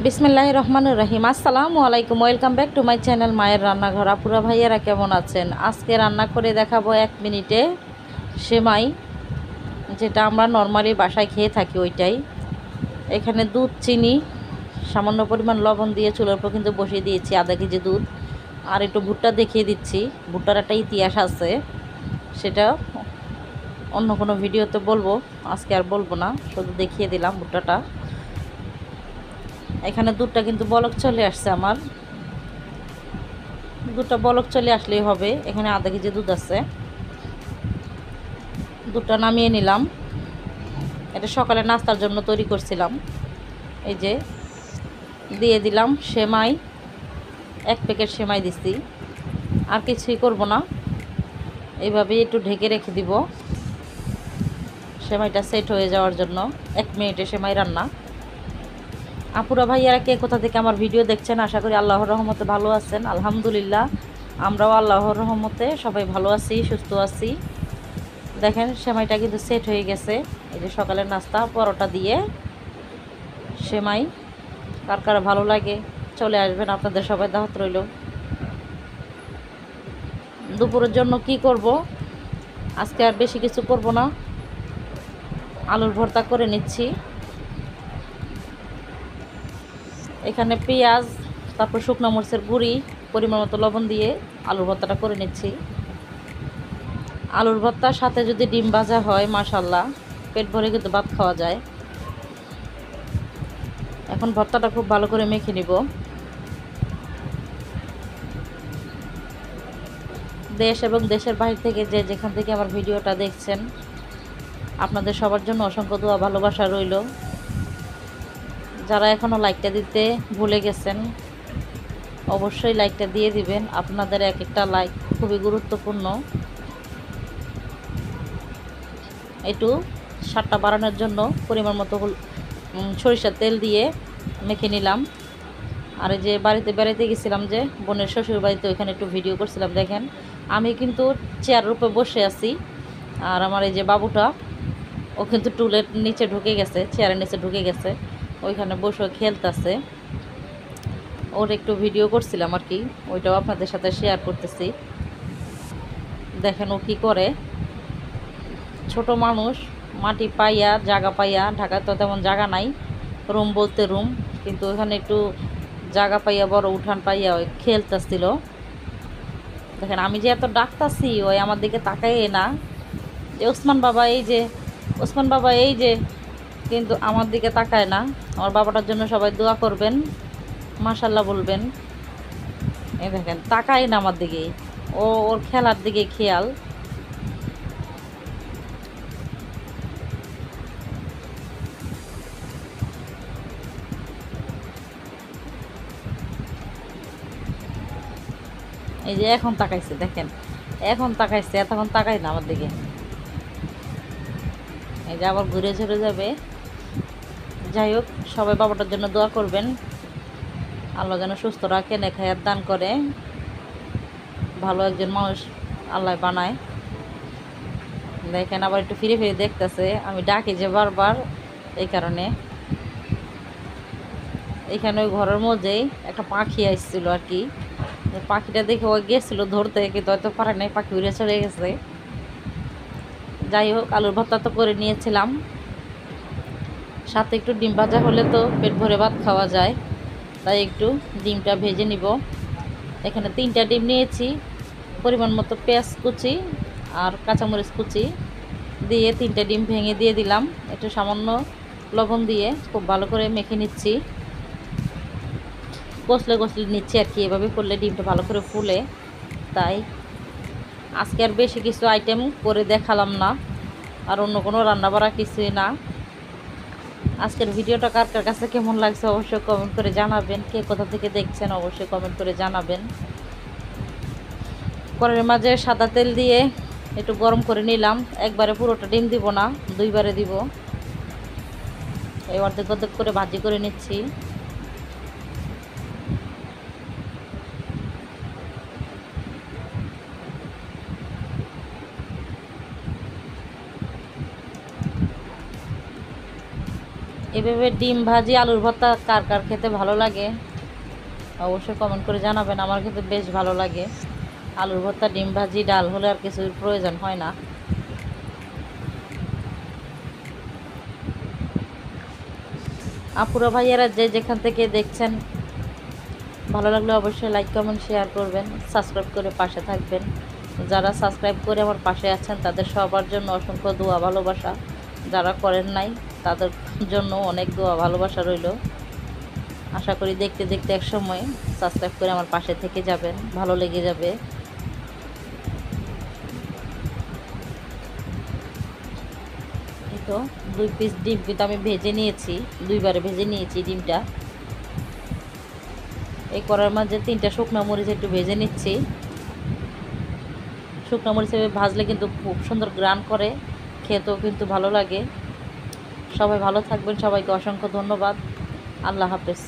বিসমিল্লাহির রহমানির রহিম। আসসালামু আলাইকুম, welcome back to my channel মায়ের রান্নাঘর। আপুরা ভাইয়ারা কেমন আছেন? আজকে রান্না করে দেখাবো 1 মিনিটে সেমাই, যেটা আমরা নর্মালি বাসায় খেয়ে থাকি ওইটাই। এখানে দুধ, চিনি, সামান্য পরিমাণ লবণ দিয়ে চুলার উপর কিন্তু বসিয়ে দিয়েছি আধা কেজি দুধ। আর একটু ভুট্টা দেখিয়ে দিচ্ছি, ভুট্টার একটা ইতিহাস আছে, সেটা অন্য কোনো ভিডিওতে বলবো, আজকে আর বলবো না, শুধু দেখিয়ে দিলাম ভুট্টাটা। এখানে দুধটা কিন্তু বলক চলে আসছে, আমার দুধটা বলক চলে আসলেই হবে। এখানে আধা কেজি দুধ আছে, দুধটা নামিয়ে নিলাম। এটা সকালে নাস্তার জন্য তৈরি করছিলাম। এই যে দিয়ে দিলাম সেমাই, 1 প্যাকেট সেমাই দিছি, আর কিছুই করব না। এইভাবেই একটু ঢেকে রেখে দিব সেমাইটা সেট হয়ে যাওয়ার জন্য। 1 মিনিটে সেমাই রান্না। আপুরা ভাইয়ারা কে কোথা থেকে আমার ভিডিও দেখছেন, আশা করি আল্লাহর রহমতে ভালো আছেন। আলহামদুলিল্লাহ, আমরাও আল্লাহর রহমতে সবাই ভালো আছি, সুস্থ আছি। দেখেন সেমাইটা কিন্তু সেট হয়ে গেছে। এই যে সকালের নাস্তা, পরোটা দিয়ে সেমাই। কার কার ভালো লাগে চলে আসবেন, আপনাদের সবাই দাওয়াত রইল। দুপুরের জন্য কি করব, আজকে আর বেশি কিছু করব না, আলুর ভর্তা করে নিচ্ছি। এখানে পেঁয়াজ, তারপর শুকনো মরিচের গুঁড়ি, পরিমাণ মতো লবণ দিয়ে আলুর ভর্তাটা করে নিচ্ছি। আলুর ভর্তার সাথে যদি ডিম ভাজা হয়, মাশাল্লাহ, পেট ভরে কিন্তু ভাত খাওয়া যায়। এখন ভর্তাটা খুব ভালো করে মেখে নিব। দেশ এবং দেশের বাইরে থেকে যে যেখান থেকে আমার ভিডিওটা দেখছেন, আপনাদের সবার জন্য অসংখ্য দোয়া ভালোবাসা রইল। যারা এখনও লাইকটা দিতে ভুলে গেছেন, অবশ্যই লাইকটা দিয়ে দিবেন। আপনাদের এক একটা লাইক খুবই গুরুত্বপূর্ণ। একটু স্বাদটা বাড়ানোর জন্য পরিমাণ মতো সরিষার তেল দিয়ে মেখে নিলাম। আর এই যে বাড়িতে বেড়াইতে গেছিলাম, যে বোনের শ্বশুর বাড়িতে, ওইখানে একটু ভিডিও করছিলাম। দেখেন আমি কিন্তু চেয়ারের উপরে বসে আছি, আর আমার এই যে বাবুটা, ও কিন্তু টুলের নিচে ঢুকে গেছে, চেয়ারের নিচে ঢুকে গেছে, ওইখানে বসে খেলতেছে। ওর একটু ভিডিও করছিলাম আর কি, ওইটাও আপনাদের সাথে শেয়ার করতেছি। দেখেন ও কী করে। ছোট মানুষ, মাটি পাইয়া, জায়গা পাইয়া, ঢাকায় তো তেমন জায়গা নাই, রুম বলতে রুম, কিন্তু ওখানে একটু জায়গা পাইয়া, বড় উঠান পাইয়া ওই খেলতেছিল। দেখেন আমি যে এত ডাকতাছি, ওই আমার দিকে তাকাই না, যে ওসমান বাবা এই যে, ওসমান বাবা এই যে, কিন্তু আমার দিকে তাকায় না। আমার বাবাটার জন্য সবাই দোয়া করবেন, মাশাল্লাহ বলবেন। এই দেখেন তাকায় না আমার দিকে, ও ওর খেলার দিকে খেয়াল। এই যে এখন তাকাইছে, দেখেন এখন তাকাইছে, এতক্ষণ তাকাই না আমার দিকে। এই যে আবার ঘুরে ঝরে যাবে। যাই হোক, সবাই বাবাটার জন্য দোয়া করবেন, আল্লাহ যেন সুস্থ রাখে, নেখায়াত দান করে, ভালো একজন মানুষ আল্লাহ বানায়। দেখেন আবার একটু ফিরে ফিরে দেখতেছে, আমি ডাকি যে বারবার, এই কারণে। এখানে ওই ঘরের মধ্যেই একটা পাখি আসছিল আর কি, পাখিটা দেখে ও গেছিল ধরতে, কিন্তু হয়তো পারে নাই, পাখি উড়ে চলে গেছে। যাই হোক, আলুর ভর্তা তো করে নিয়েছিলাম, সাথে একটু ডিম ভাজা হলে তো পেট ভরে ভাত খাওয়া যায়, তাই একটু ডিমটা ভেজে নিব। এখানে 3টা ডিম নিয়েছি, পরিমাণ মতো পেঁয়াজ কুচি আর কাঁচামরিচ কুচি দিয়ে 3টা ডিম ভেঙে দিয়ে দিলাম। একটু সামান্য লবণ দিয়ে খুব ভালো করে মেখে নিচ্ছি, কষলে কষলে নিচ্ছি আর কি। এভাবে করলে ডিমটা ভালো করে ফুলে। তাই আজকে আর বেশি কিছু আইটেম করে দেখালাম না, আর অন্য কোনো রান্নাবাড়া কিছুই না। আজকের ভিডিওটা কার কার কাছে কেমন লাগছে অবশ্যই কমেন্ট করে জানাবেন। কে কোথা থেকে দেখছেন অবশ্যই কমেন্ট করে জানাবেন। কড়াইয়ের মাঝে সাদা তেল দিয়ে একটু গরম করে নিলাম। একবারে পুরোটা ডিম দিব না, 2বারে দিব। এই অর্ধেক অর্ধেক করে ভাজি করে নিচ্ছি। এইভাবে ডিম ভাজি আলুর ভর্তা কার কার খেতে ভালো লাগে অবশ্যই কমেন্ট করে জানাবেন। আমার কিন্তু বেশ ভালো লাগে। আলুর ভর্তা, ডিম ভাজি, ডাল হলে আর কিছুর প্রয়োজন হয় না। আপুরা ভাইয়ারা যে যেখান থেকে দেখছেন, ভালো লাগলে অবশ্যই লাইক কমেন্ট শেয়ার করবেন, সাবস্ক্রাইব করে পাশে থাকবেন। যারা সাবস্ক্রাইব করে আমার পাশে আছেন তাদের সবার জন্য অসংখ্য দোয়া ভালোবাসা। যারা করেন নাই তাদের জন্য অনেক দোয়া ভালোবাসা রইল। আশা করি দেখতে দেখতে এক সময় সাবস্ক্রাইব করে আমার পাশে থেকে যাবেন, ভালো লেগে যাবে। এই তো 2 পিস ডিম কিন্তু আমি ভেজে নিয়েছি, 2বারে ভেজে নিয়েছি ডিমটা। এই করার মাঝে 3টা শুকনো মরিচ একটু ভেজে নিচ্ছি। শুকনো মরিচ ভাজলে কিন্তু খুব সুন্দর গ্রান করে, খেতেও কিন্তু ভালো লাগে। সবাই ভালো থাকবেন, সবাইকে অসংখ্য ধন্যবাদ। আল্লাহ হাফেজ।